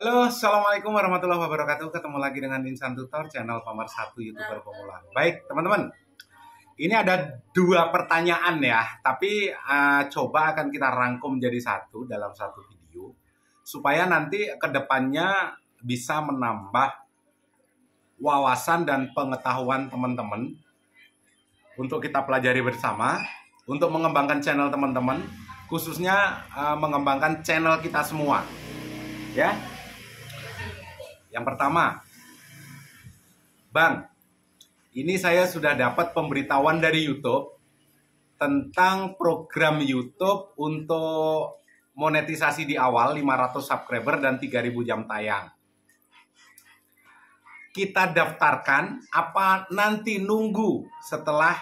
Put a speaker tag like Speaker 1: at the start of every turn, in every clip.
Speaker 1: Halo, Assalamualaikum warahmatullahi wabarakatuh. Ketemu lagi dengan Insan Tutor, channel nomor 1 YouTuber pemula. Baik, teman-teman. Ini ada dua pertanyaan ya, tapi coba akan kita rangkum jadi satu dalam satu video. Supaya nanti ke depannya bisa menambah wawasan dan pengetahuan teman-teman. Untuk kita pelajari bersama, untuk mengembangkan channel teman-teman, khususnya mengembangkan channel kita semua. Ya. Yang pertama, Bang, ini saya sudah dapat pemberitahuan dari YouTube tentang program YouTube untuk monetisasi di awal 500 subscriber dan 3000 jam tayang. Kita daftarkan apa nanti nunggu setelah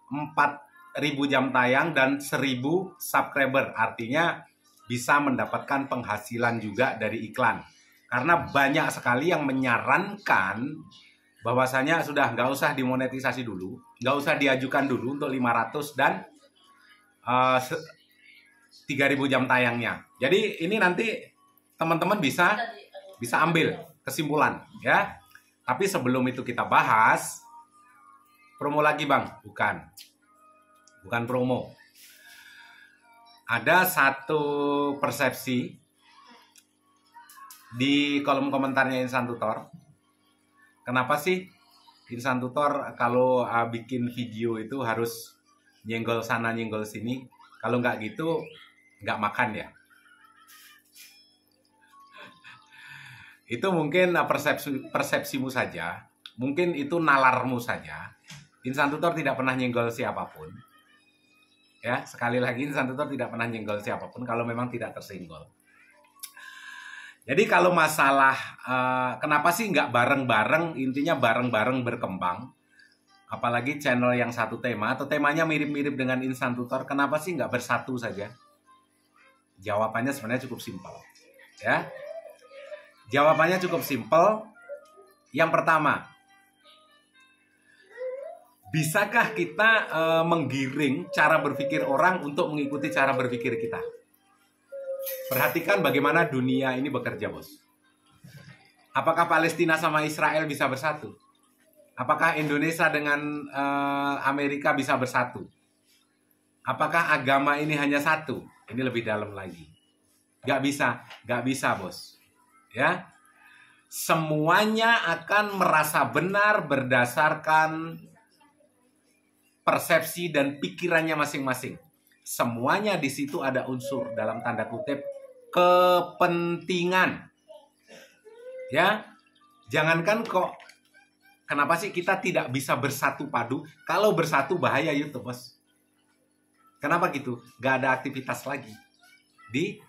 Speaker 1: 4000 jam tayang dan 1000 subscriber, artinya bisa mendapatkan penghasilan juga dari iklan. Karena banyak sekali yang menyarankan bahwasanya sudah nggak usah dimonetisasi dulu, nggak usah diajukan dulu untuk 500 dan 3000 jam tayangnya. Jadi ini nanti teman-teman bisa ambil kesimpulan ya. Tapi sebelum itu kita bahas promo lagi, Bang. Bukan promo. Ada satu persepsi di kolom komentarnya Insan Tutor. Kenapa sih Insan Tutor kalau bikin video itu harus nyenggol sana nyenggol sini? Kalau nggak gitu nggak makan ya? Itu mungkin persepsimu saja. Mungkin itu nalarmu saja. Insan Tutor tidak pernah nyenggol siapapun. Ya, sekali lagi Insan Tutor tidak pernah nyenggol siapapun kalau memang tidak tersenggol. Jadi kalau masalah kenapa sih nggak bareng-bareng, intinya bareng-bareng berkembang. Apalagi channel yang satu tema atau temanya mirip-mirip dengan Insan Tutor, kenapa sih nggak bersatu saja? Jawabannya sebenarnya cukup simpel. Ya, jawabannya cukup simpel. Yang pertama, bisakah kita menggiring cara berpikir orang untuk mengikuti cara berpikir kita? Perhatikan bagaimana dunia ini bekerja, bos. Apakah Palestina sama Israel bisa bersatu? Apakah Indonesia dengan Amerika bisa bersatu? Apakah agama ini hanya satu? Ini lebih dalam lagi. Gak bisa, bos. Ya, semuanya akan merasa benar berdasarkan persepsi dan pikirannya masing-masing. Semuanya di situ ada unsur dalam tanda kutip kepentingan. Ya. Jangankan kok kenapa sih kita tidak bisa bersatu padu? Kalau bersatu bahaya YouTube, bos. Kenapa gitu? Gak ada aktivitas lagi di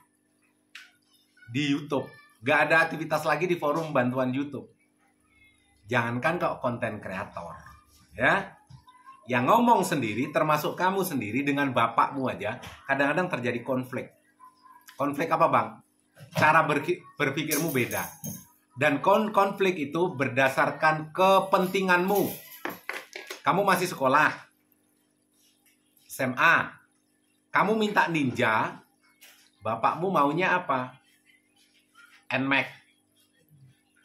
Speaker 1: YouTube. Gak ada aktivitas lagi di forum bantuan YouTube. Jangankan kok konten kreator. Ya. Yang ngomong sendiri, termasuk kamu sendiri dengan bapakmu aja, kadang-kadang terjadi konflik. Konflik apa, Bang? Cara berpikirmu beda. Dan konflik itu berdasarkan kepentinganmu. Kamu masih sekolah, SMA. Kamu minta ninja, bapakmu maunya apa? NMAX.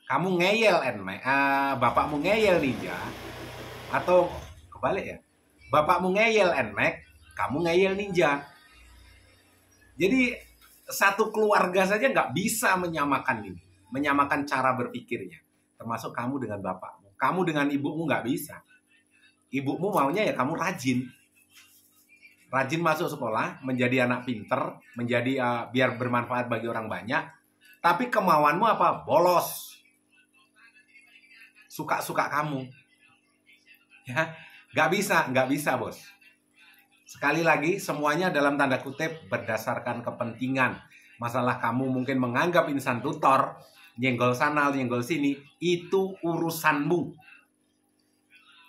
Speaker 1: Kamu ngeyel NMAX, bapakmu ngeyel ninja, atau kebalik ya, bapakmu ngeyel NMAX, kamu ngeyel ninja. Jadi satu keluarga saja nggak bisa menyamakan ini, menyamakan cara berpikirnya. Termasuk kamu dengan bapakmu, kamu dengan ibumu nggak bisa. Ibumu maunya ya kamu rajin masuk sekolah, menjadi anak pinter, menjadi biar bermanfaat bagi orang banyak. Tapi kemauanmu apa? Bolos, suka-suka kamu. Ya. Nggak bisa, bos. Sekali lagi, semuanya dalam tanda kutip berdasarkan kepentingan. Masalah kamu mungkin menganggap Insan Tutor, nyenggol sana, nyenggol sini, itu urusanmu.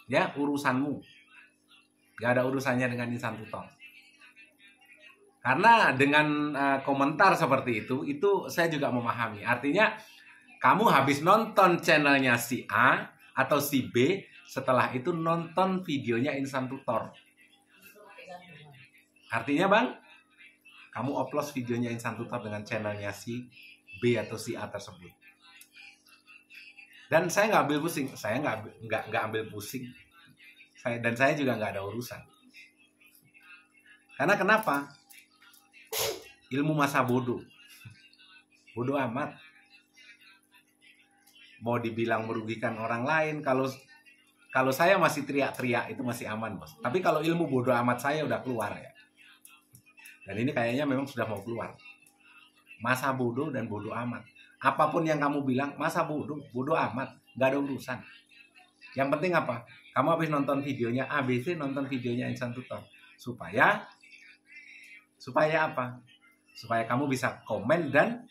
Speaker 1: Ya, urusanmu. Nggak ada urusannya dengan Insan Tutor. Karena dengan komentar seperti itu saya juga memahami. Artinya, kamu habis nonton channelnya si A atau si B, setelah itu nonton videonya Insan Tutor. Artinya, Bang, kamu upload videonya Insan Tutor dengan channelnya si B atau si A tersebut. Dan saya nggak ambil pusing, saya nggak ambil pusing. Saya juga nggak ada urusan. Karena kenapa? Ilmu masa bodoh. Bodoh amat. Mau dibilang merugikan orang lain, kalau saya masih teriak-teriak itu masih aman, bos. Tapi kalau ilmu bodoh amat saya udah keluar ya. Dan ini kayaknya memang sudah mau keluar. Masa bodoh dan bodoh amat. Apapun yang kamu bilang, masa bodoh amat, nggak ada urusan. Yang penting apa? Kamu habis nonton videonya ABC, nonton videonya Insan Tutor. Supaya apa? Supaya kamu bisa komen dan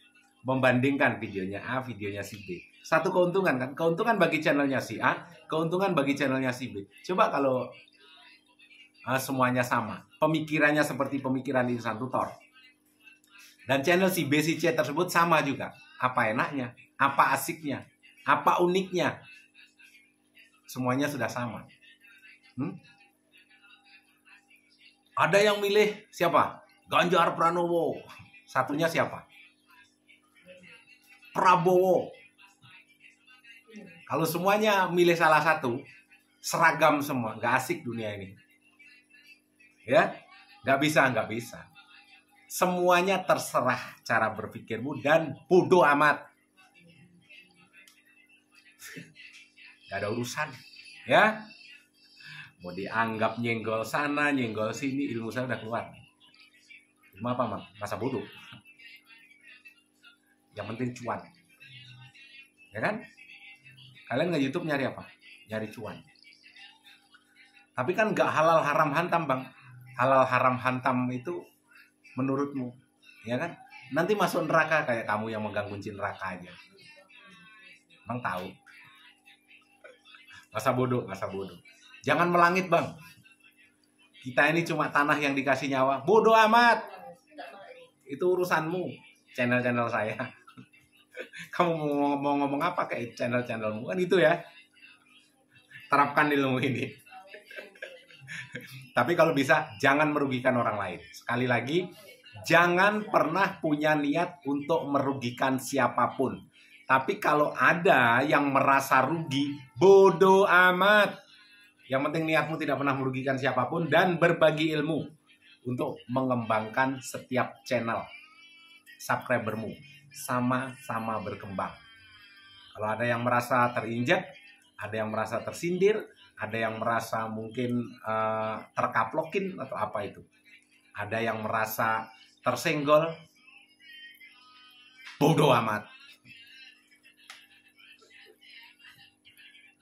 Speaker 1: membandingkan videonya A, videonya si B. Satu keuntungan kan? Keuntungan bagi channelnya si A, keuntungan bagi channelnya si B. Coba kalau semuanya sama. Pemikirannya seperti pemikiran Insan Tutor. Dan channel si B, si C tersebut sama juga. Apa enaknya? Apa asiknya? Apa uniknya? Semuanya sudah sama. Ada yang milih siapa? Ganjar Pranowo. Satunya siapa? Prabowo. Kalau semuanya milih salah satu, seragam semua. Gak asik dunia ini. Ya, gak bisa. Semuanya terserah cara berpikirmu dan bodoh amat. Gak ada urusan. Ya. Mau dianggap nyenggol sana, nyenggol sini, ilmu saya udah keluar. Ilmu apa, masa bodoh. Yang penting cuan. Ya kan? Kalian nge-YouTube nyari apa? Nyari cuan. Tapi kan gak halal haram hantam, Bang. Halal haram hantam itu menurutmu, ya kan? Nanti masuk neraka kayak kamu yang megang kunci neraka aja. Bang tahu. Masa bodoh. Jangan melangit, Bang. Kita ini cuma tanah yang dikasih nyawa. Bodoh amat. Itu urusanmu. Channel saya. Kamu mau ngomong apa kayak channelmu kan itu ya. Terapkan ilmu ini. Tapi kalau bisa jangan merugikan orang lain. Sekali lagi, jangan pernah punya niat untuk merugikan siapapun. Tapi kalau ada yang merasa rugi, bodoh amat. Yang penting niatmu tidak pernah merugikan siapapun dan berbagi ilmu untuk mengembangkan setiap channel subscribermu. Sama-sama berkembang. Kalau ada yang merasa terinjak, ada yang merasa tersindir, ada yang merasa mungkin terkaplokin atau apa itu. Ada yang merasa tersenggol, bodoh amat.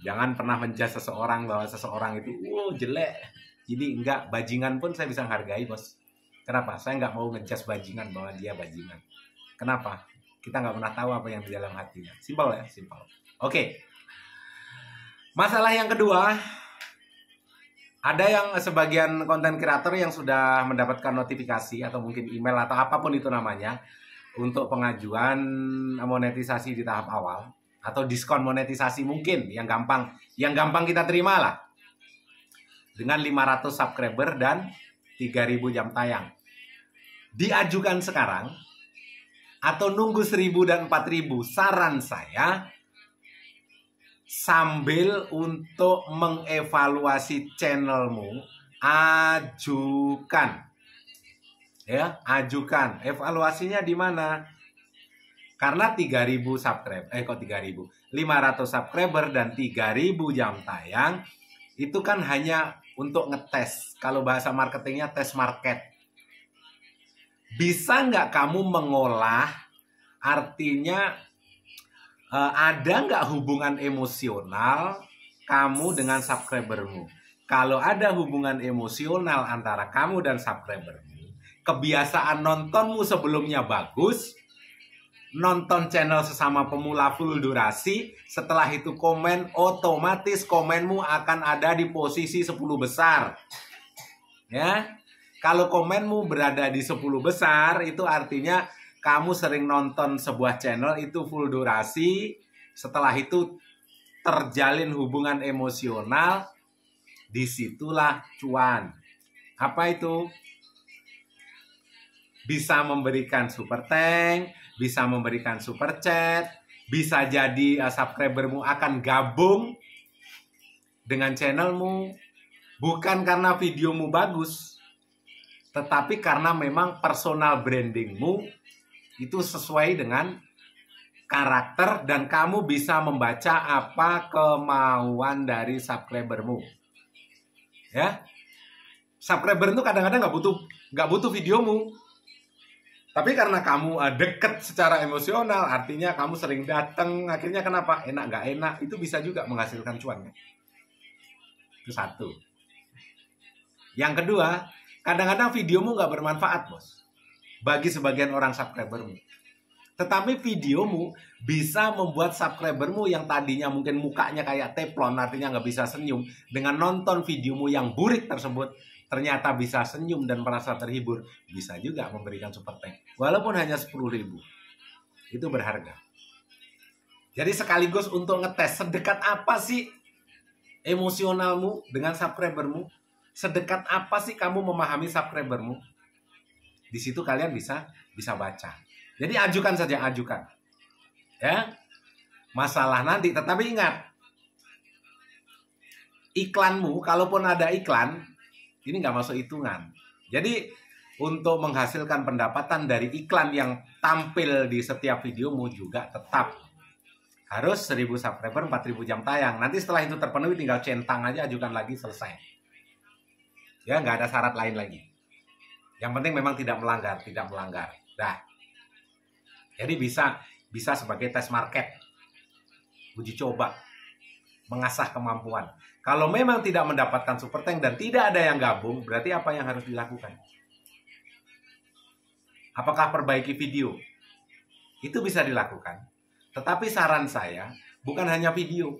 Speaker 1: Jangan pernah menjudge seseorang bahwa seseorang itu jelek. Jadi enggak, bajingan pun saya bisa hargai, bos. Kenapa? Saya nggak mau ngejudge bajingan bahwa dia bajingan. Kenapa? Kita nggak pernah tahu apa yang di dalam hatinya. Simpel ya, simpel. Oke. Masalah yang kedua, ada yang sebagian konten kreator yang sudah mendapatkan notifikasi atau mungkin email atau apapun itu namanya untuk pengajuan monetisasi di tahap awal atau diskon monetisasi mungkin yang gampang kita terima lah. Dengan 500 subscriber dan 3.000 jam tayang. Diajukan sekarang atau nunggu 1.000 dan 4.000, saran saya sambil untuk mengevaluasi channelmu, ajukan. Ya, ajukan. Evaluasinya di mana? Karena 3.000 subscriber, 500 subscriber dan 3.000 jam tayang itu kan hanya untuk ngetes. Kalau bahasa marketingnya tes market. Bisa nggak kamu mengolah, artinya ada nggak hubungan emosional kamu dengan subscribermu? Kalau ada hubungan emosional antara kamu dan subscribermu, kebiasaan nontonmu sebelumnya bagus, nonton channel sesama pemula full durasi, setelah itu komen, otomatis komenmu akan ada di posisi 10 besar. Ya. Kalau komenmu berada di 10 besar, itu artinya kamu sering nonton sebuah channel itu full durasi, setelah itu terjalin hubungan emosional, disitulah cuan. Apa itu? Bisa memberikan super thank, bisa memberikan super chat, bisa jadi subscribermu akan gabung dengan channelmu, bukan karena videomu bagus, tetapi karena memang personal brandingmu itu sesuai dengan karakter dan kamu bisa membaca apa kemauan dari subscribermu. Ya, subscriber itu kadang-kadang nggak butuh videomu, tapi karena kamu deket secara emosional, artinya kamu sering datang, akhirnya kenapa? Enak nggak enak, itu bisa juga menghasilkan cuan. Itu satu. Yang kedua, kadang-kadang videomu nggak bermanfaat, bos, bagi sebagian orang subscribermu. Tetapi videomu bisa membuat subscribermu yang tadinya mungkin mukanya kayak teflon, artinya nggak bisa senyum, dengan nonton videomu yang burik tersebut, ternyata bisa senyum dan merasa terhibur, bisa juga memberikan super thanks. Walaupun hanya 10.000. Itu berharga. Jadi sekaligus untuk ngetes sedekat apa sih emosionalmu dengan subscribermu, sedekat apa sih kamu memahami subscribermu. Di situ kalian bisa baca. Jadi ajukan saja, ajukan. Ya. Masalah nanti, tetapi ingat, iklanmu, kalaupun ada iklan, ini nggak masuk hitungan. Jadi untuk menghasilkan pendapatan dari iklan yang tampil di setiap videomu juga tetap harus 1.000 subscriber, 4.000 jam tayang. Nanti setelah itu terpenuhi tinggal centang aja, ajukan lagi, selesai. Ya, nggak ada syarat lain lagi. Yang penting memang tidak melanggar. Nah, jadi bisa sebagai tes market, uji coba, mengasah kemampuan. Kalau memang tidak mendapatkan super thanks dan tidak ada yang gabung, berarti apa yang harus dilakukan? Apakah perbaiki video? Itu bisa dilakukan. Tetapi saran saya, bukan hanya video,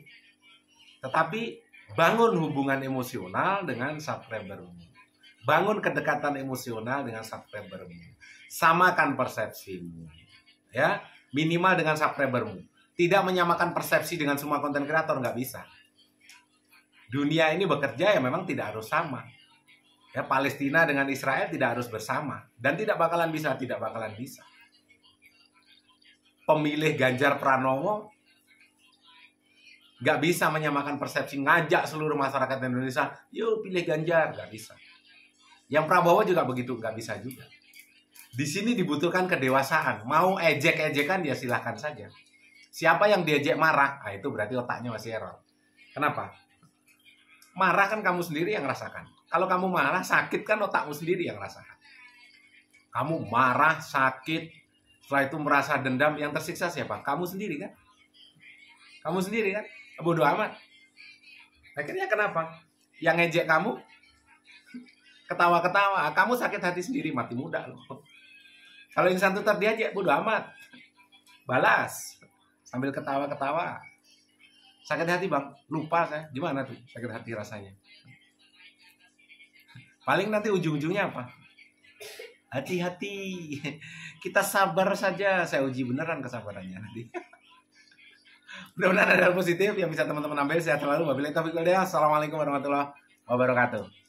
Speaker 1: tetapi bangun hubungan emosional dengan subscribermu. Bangun kedekatan emosional dengan subscribermu. Samakan persepsimu. Ya, minimal dengan subscribermu. Tidak menyamakan persepsi dengan semua konten kreator, nggak bisa. Dunia ini bekerja ya memang tidak harus sama. Ya, Palestina dengan Israel tidak harus bersama. Dan tidak bakalan bisa. Pemilih Ganjar Pranowo nggak bisa menyamakan persepsi, ngajak seluruh masyarakat Indonesia, yuk pilih Ganjar, nggak bisa. Yang Prabowo juga begitu, nggak bisa juga. Di sini dibutuhkan kedewasaan. Mau ejek-ejekan ya silahkan saja. Siapa yang diejek marah, nah itu berarti otaknya masih error. Kenapa? Marah kan kamu sendiri yang rasakan. Kalau kamu marah, sakit kan otakmu sendiri yang rasakan. Kamu marah, sakit, setelah itu merasa dendam, yang tersiksa siapa? Kamu sendiri kan? Kamu sendiri kan? Bodoh amat. Akhirnya kenapa? Yang ngejek kamu, ketawa-ketawa. Kamu sakit hati sendiri, mati muda loh. Kalau insan tutor diajak, bodoh amat. Balas. Sambil ketawa-ketawa. Sakit hati bang, lupa saya. Gimana tuh sakit hati rasanya? Paling nanti ujung-ujungnya apa? Hati-hati. Kita sabar saja. Saya uji beneran kesabarannya nanti. Mudah-mudahan ada hal positif yang bisa teman-teman ambil. Sehat selalu. Wabillahi taufiq wal hidayah. Assalamualaikum warahmatullahi wabarakatuh.